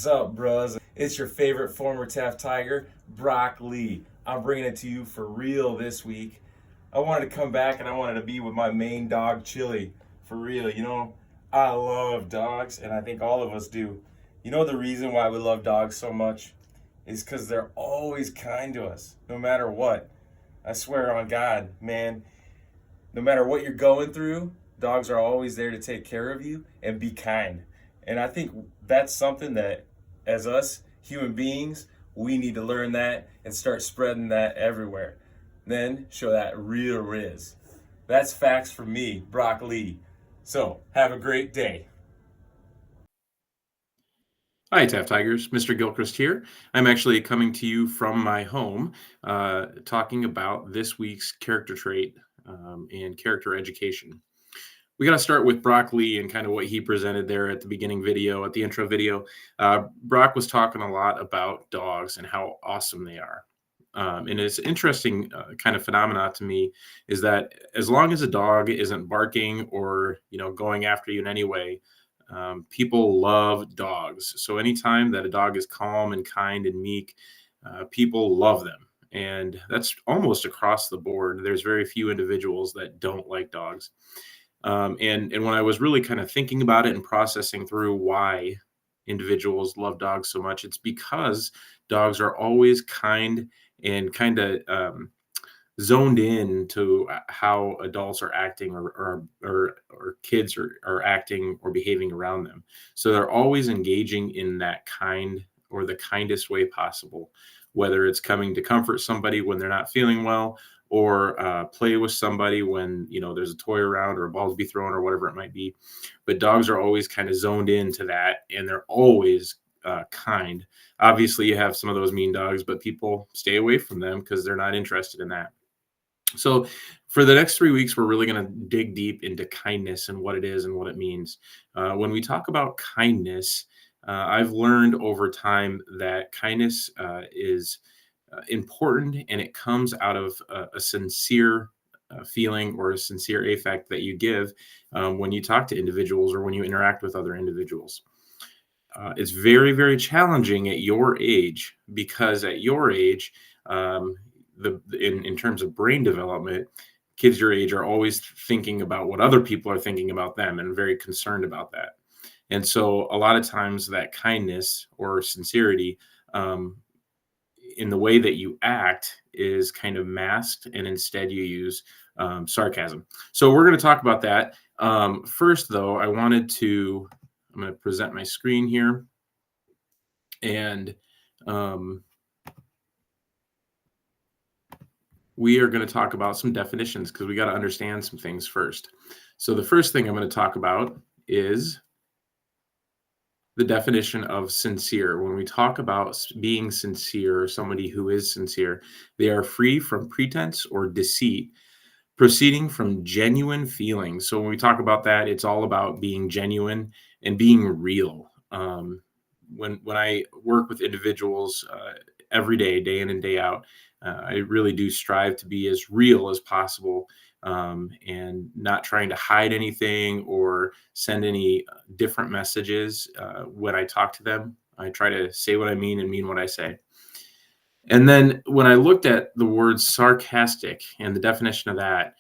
up, bros? It's your favorite former Taft Tiger, Brock Lee. I'm bringing it to you for real this week. I wanted to come back and I wanted to be with my main dog, Chili. For real, I love dogs, and I think all of us do. You know the reason why we love dogs so much? Is because they're always kind to us, no matter what. I swear on God, man, no matter what you're going through, dogs are always there to take care of you and be kind. And I think that's something that, as us human beings, we need to learn that and start spreading that everywhere. Then show that real Riz. That's facts for me, Brock Lee. So, have a great day. Hi, Taft Tigers. Mr. Gilchrist here. I'm actually coming to you from my home, talking about this week's character trait and character education. We got to start with Brock Lee and kind of what he presented there at the beginning video, at the intro video. Brock was talking a lot about dogs and how awesome they are. And it's interesting kind of phenomena to me is that as long as a dog isn't barking or going after you in any way, people love dogs. So anytime that a dog is calm and kind and meek, people love them. And that's almost across the board. There's very few individuals that don't like dogs. And when I was really kind of thinking about it and processing through why individuals love dogs so much, it's because dogs are always kind and kind of zoned in to how adults are acting or kids are acting or behaving around them. So they're always engaging in that kind or the kindest way possible, whether it's coming to comfort somebody when they're not feeling well or play with somebody when there's a toy around or a ball to be thrown or whatever it might be. But dogs are always kind of zoned into that, and they're always kind. Obviously, you have some of those mean dogs, but people stay away from them because they're not interested in that. So for the next 3 weeks, we're really going to dig deep into kindness and what it is and what it means. When we talk about kindness, I've learned over time that kindness is important, and it comes out of a sincere feeling or a sincere affect that you give when you talk to individuals or when you interact with other individuals. It's very, very challenging at your age because at your age, in terms of brain development, kids your age are always thinking about what other people are thinking about them and very concerned about that. And so a lot of times that kindness or sincerity in the way that you act is kind of masked, and instead you use sarcasm. So we're going to talk about that. First, though, I'm going to present my screen here. And we are going to talk about some definitions because we got to understand some things first. So the first thing I'm going to talk about is the definition of sincere. When we talk about being sincere or somebody who is sincere, they are free from pretense or deceit, proceeding from genuine feelings. So when we talk about that, it's all about being genuine and being real. When I work with individuals every day, day in and day out, I really do strive to be as real as possible and not trying to hide anything or send any different messages when I talk to them. I try to say what I mean and mean what I say. And then when I looked at the word sarcastic and the definition of that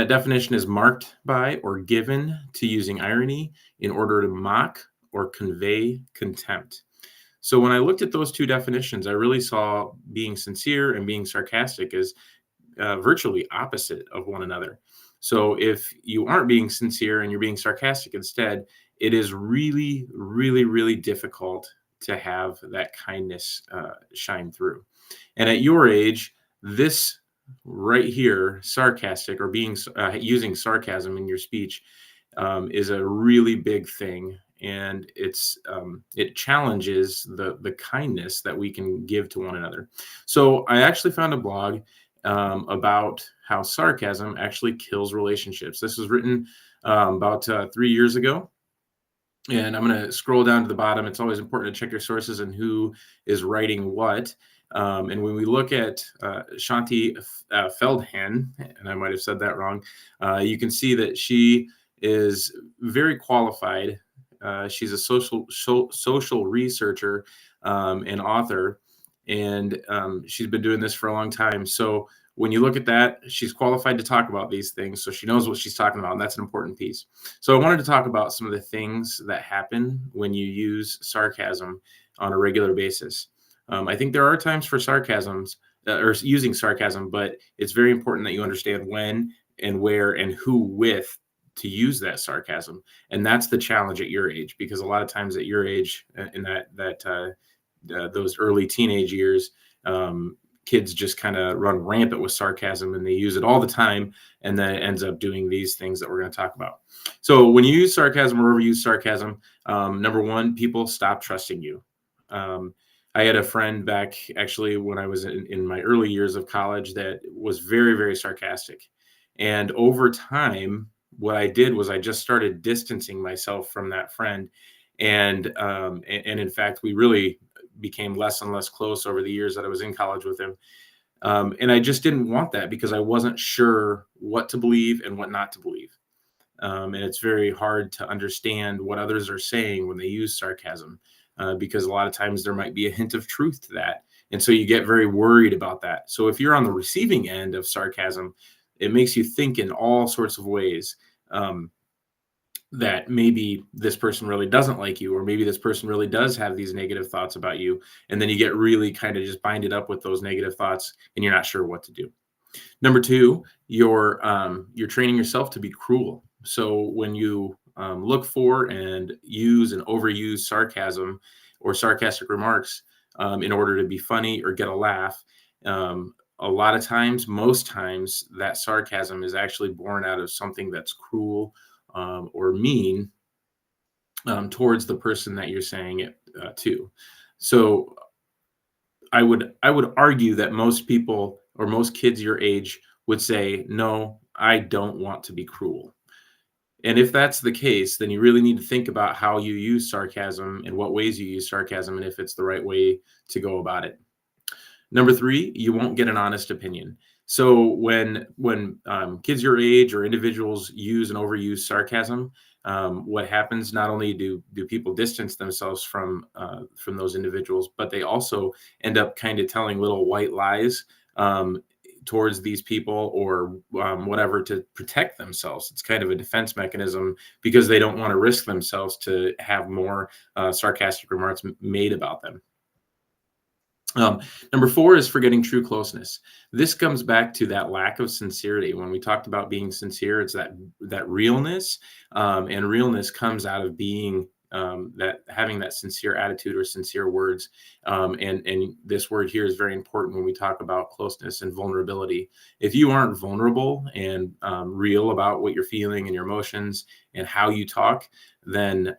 definition is marked by or given to using irony in order to mock or convey contempt. So when I looked at those two definitions, I really saw being sincere and being sarcastic as virtually opposite of one another. So if you aren't being sincere and you're being sarcastic instead, it is really, really, really difficult to have that kindness shine through. And at your age, this right here, sarcastic or being using sarcasm in your speech is a really big thing, and it challenges the kindness that we can give to one another. So I actually found a blog about how sarcasm actually kills relationships. This was written about 3 years ago. And I'm going to scroll down to the bottom. It's always important to check your sources and who is writing what. And when we look at Shanti Feldhahn, and I might have said that wrong, you can see that she is very qualified She's a social researcher and author, and she's been doing this for a long time. So when you look at that, she's qualified to talk about these things, so she knows what she's talking about, and that's an important piece. So I wanted to talk about some of the things that happen when you use sarcasm on a regular basis. I think there are times for sarcasms or using sarcasm, but it's very important that you understand when and where and who with to use that sarcasm. And that's the challenge at your age, because a lot of times at your age, in those early teenage years, kids just kind of run rampant with sarcasm and they use it all the time, and then it ends up doing these things that we're going to talk about. So when you use sarcasm or overuse sarcasm, number one, people stop trusting you. I had a friend back actually when I was in my early years of college that was very, very sarcastic. And over time, what I did was I just started distancing myself from that friend. And in fact, we really became less and less close over the years that I was in college with him. And I just didn't want that because I wasn't sure what to believe and what not to believe. And it's very hard to understand what others are saying when they use sarcasm, because a lot of times there might be a hint of truth to that. And so you get very worried about that. So if you're on the receiving end of sarcasm, it makes you think in all sorts of ways. That maybe this person really doesn't like you, or maybe this person really does have these negative thoughts about you. And then you get really kind of just binded up with those negative thoughts and you're not sure what to do. Number two, you're training yourself to be cruel. So when you look for and use and overuse sarcasm or sarcastic remarks in order to be funny or get a laugh, a lot of times, most times, that sarcasm is actually born out of something that's cruel or mean towards the person that you're saying it to. So I would argue that most people or most kids your age would say, no, I don't want to be cruel. And if that's the case, then you really need to think about how you use sarcasm and what ways you use sarcasm and if it's the right way to go about it. Number three, you won't get an honest opinion. So when kids your age or individuals use and overuse sarcasm, what happens? Not only do people distance themselves from those individuals, but they also end up kind of telling little white lies towards these people or whatever to protect themselves. It's kind of a defense mechanism because they don't want to risk themselves to have more sarcastic remarks made about them. Number four is forgetting true closeness. This comes back to that lack of sincerity. When we talked about being sincere, it's that realness, and realness comes out of being that having that sincere attitude or sincere words. And this word here is very important when we talk about closeness and vulnerability. If you aren't vulnerable and real about what you're feeling and your emotions and how you talk, then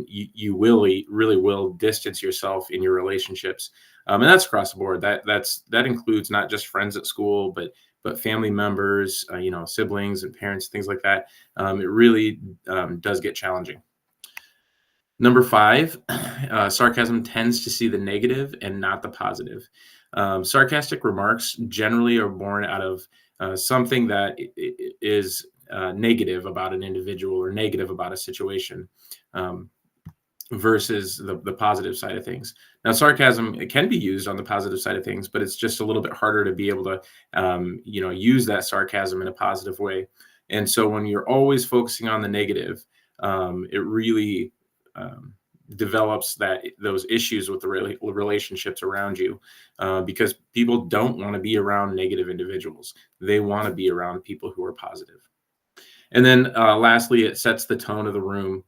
you really will distance yourself in your relationships. And that's across the board. That includes not just friends at school, but family members, siblings and parents, things like that. It really does get challenging. Number five, sarcasm tends to see the negative and not the positive. Sarcastic remarks generally are born out of something that is negative about an individual or negative about a situation. Versus the positive side of things. Now, sarcasm, it can be used on the positive side of things, but it's just a little bit harder to be able to, use that sarcasm in a positive way. And so when you're always focusing on the negative, it really develops those issues with the relationships around you, because people don't want to be around negative individuals. They want to be around people who are positive. And then lastly, it sets the tone of the room.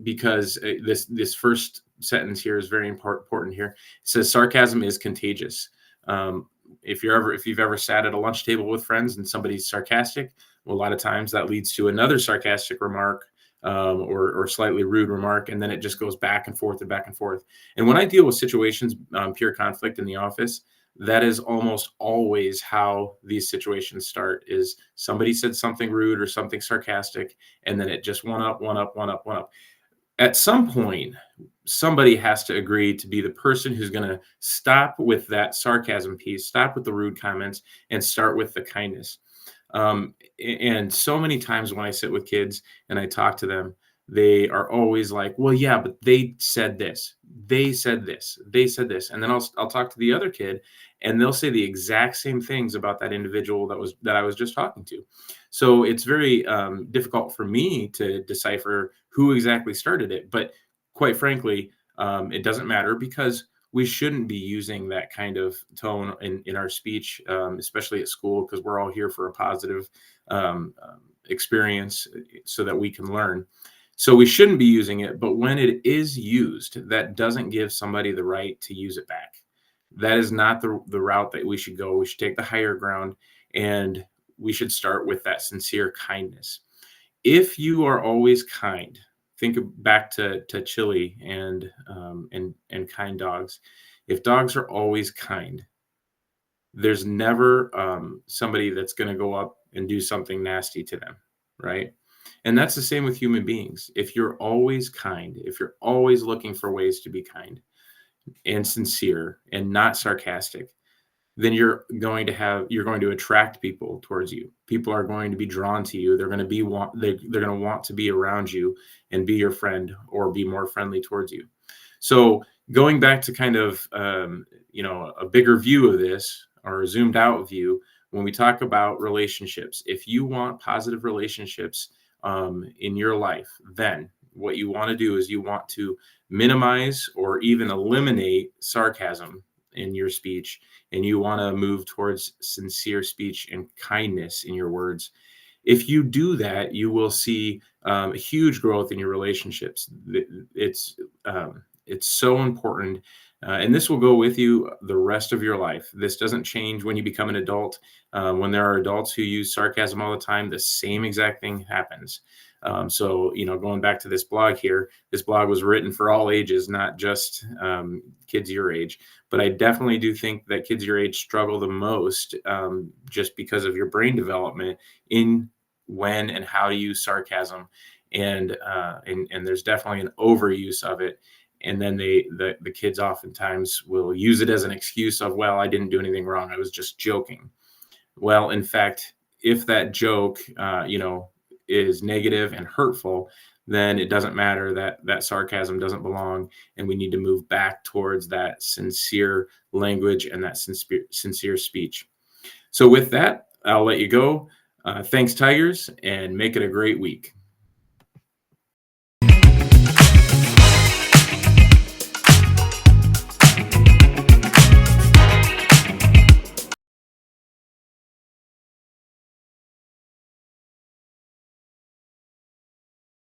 Because this first sentence here is very important here. It says sarcasm is contagious. If you've ever sat at a lunch table with friends and somebody's sarcastic, well, a lot of times that leads to another sarcastic remark or slightly rude remark, and then it just goes back and forth and back and forth. And when I deal with situations, pure conflict in the office, that is almost always how these situations start, is somebody said something rude or something sarcastic, and then it just one up. At some point, somebody has to agree to be the person who's going to stop with that sarcasm piece, stop with the rude comments, and start with the kindness. And so many times when I sit with kids and I talk to them, they are always like, well, yeah, but they said this, they said this, they said this. And then I'll talk to the other kid and they'll say the exact same things about that individual that I was just talking to. So it's very difficult for me to decipher who exactly started it. But quite frankly, it doesn't matter because we shouldn't be using that kind of tone in our speech, especially at school, because we're all here for a positive experience so that we can learn. So we shouldn't be using it, but when it is used, that doesn't give somebody the right to use it back. That is not the route that we should go. We should take the higher ground, and we should start with that sincere kindness. If you are always kind, think back to Chili and kind dogs. If dogs are always kind, there's never somebody that's going to go up and do something nasty to them, right? And that's the same with human beings. If you're always kind, if you're always looking for ways to be kind and sincere and not sarcastic, then you're going to attract people towards you. People are going to be drawn to you. They're going to want to be around you and be your friend or be more friendly towards you. So going back to kind of a bigger view of this, or a zoomed out view, when we talk about relationships, if you want positive relationships in your life, then what you want to do is you want to minimize or even eliminate sarcasm in your speech, and you want to move towards sincere speech and kindness in your words. If you do that, you will see a huge growth in your relationships. It's so important. And this will go with you the rest of your life. This doesn't change when you become an adult. When there are adults who use sarcasm all the time, the same exact thing happens. So, going back to this blog here, this blog was written for all ages, not just kids your age. But I definitely do think that kids your age struggle the most just because of your brain development in when and how to use sarcasm. And there's definitely an overuse of it. And then the kids oftentimes will use it as an excuse of, well, I didn't do anything wrong. I was just joking. Well, in fact, if that joke, is negative and hurtful, then it doesn't matter. That sarcasm doesn't belong. And we need to move back towards that sincere language and that sincere speech. So with that, I'll let you go. Thanks, Tigers, and make it a great week.